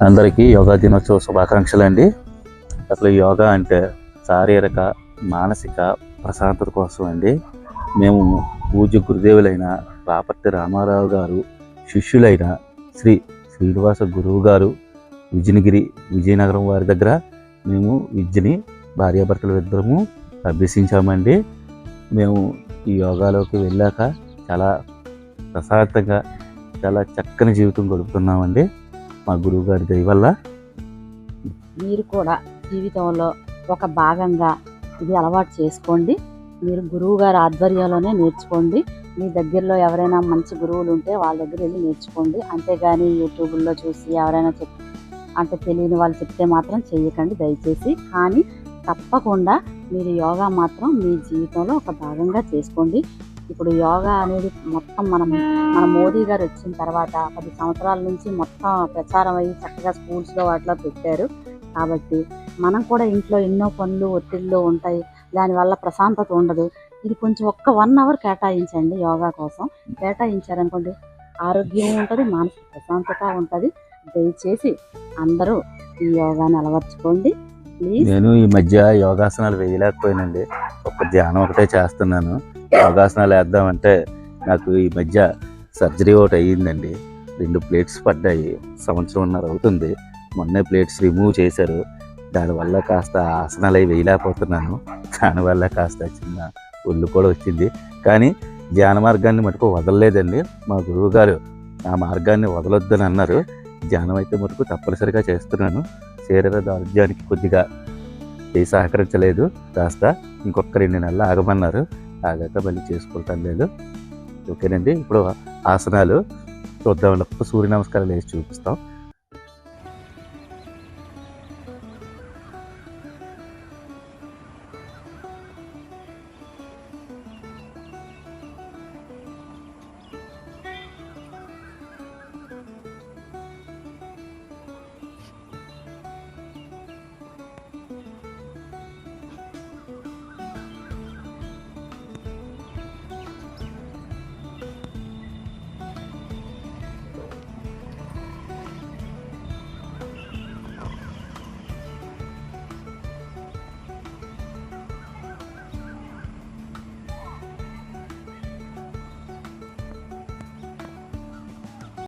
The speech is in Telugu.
అందరికీ యోగా దినోత్సవ శుభాకాంక్షలు అండి. అసలు యోగా అంటే శారీరక మానసిక ప్రశాంతత కోసం అండి. మేము పూజ్య గురుదేవులైన రాపర్తి రామారావు గారు శిష్యులైన శ్రీ శ్రీనివాస గురువు గారు విజయనగరం వారి దగ్గర మేము విద్యని భార్యాభర్తలు ఇద్దరము అభ్యసించామండి. మేము ఈ యోగాలోకి వెళ్ళాక చాలా ప్రశాంతంగా చాలా చక్కని జీవితం గడుపుతున్నామండి. మా గురువు గారి దయ వల్ల. మీరు కూడా జీవితంలో ఒక భాగంగా ఇది అలవాటు చేసుకోండి. మీరు గురువు గారి ఆధ్వర్యంలోనే నేర్చుకోండి. మీ దగ్గరలో ఎవరైనా మంచి గురువులు ఉంటే వాళ్ళ దగ్గర వెళ్ళి నేర్చుకోండి. అంతేగాని యూట్యూబ్లో చూసి ఎవరైనా అంటే తెలియని వాళ్ళు చెప్తే మాత్రం చేయకండి దయచేసి. కానీ తప్పకుండా మీరు యోగా మాత్రం మీ జీవితంలో ఒక భాగంగా చేసుకోండి. ఇప్పుడు యోగా అనేది మొత్తం మన మోదీ గారు వచ్చిన తర్వాత 10 సంవత్సరాల నుంచి మొత్తం ప్రచారం అయ్యి చక్కగా స్కూల్స్లో వాటిలో పెట్టారు. కాబట్టి మనం కూడా ఇంట్లో ఎన్నో పనులు ఒత్తిళ్ళు ఉంటాయి, దానివల్ల ప్రశాంతత ఉండదు. ఇది కొంచెం ఒక్క 1 అవర్ కేటాయించండి. యోగా కోసం కేటాయించారనుకోండి, ఆరోగ్యం ఉంటుంది, మానసిక ప్రశాంతత ఉంటుంది. దయచేసి అందరూ ఈ యోగాని అలవర్చుకోండి ప్లీజ్. నేను ఈ మధ్య యోగాసనాలు వేయలేకపోయానండి. ఒక ధ్యానం ఒకటే చేస్తున్నాను. యోగాసనాలు వేద్దామంటే నాకు ఈ మధ్య సర్జరీ ఒకటి అయ్యిందండి. 2 ప్లేట్స్ పడ్డాయి. 1.5 సంవత్సరం అవుతుంది. మొన్నే ప్లేట్స్ రిమూవ్ చేశారు. దానివల్ల కాస్త ఆసనాలు అవి వేయలేకపోతున్నాను. దానివల్ల కాస్త చిన్న ఒళ్ళు కూడా వచ్చింది. కానీ ధ్యాన మార్గాన్ని మటుకు వదలలేదండి. మా గురువు గారు ఆ మార్గాన్ని వదలొద్దని అన్నారు. ధ్యానం అయితే మటుకు తప్పనిసరిగా చేస్తున్నాను. శరీర దారుఢ్యానికి కొద్దిగా సహకరించలేదు. కాస్త ఇంకొక 2 నెలలు ఆగమన్నారు. ఆగాక మళ్ళీ చేసుకుంటాను నేను. ఓకేనండి. ఇప్పుడు ఆసనాలు చూద్దాం. సూర్య నమస్కారాలు వేసి చూపిస్తాం.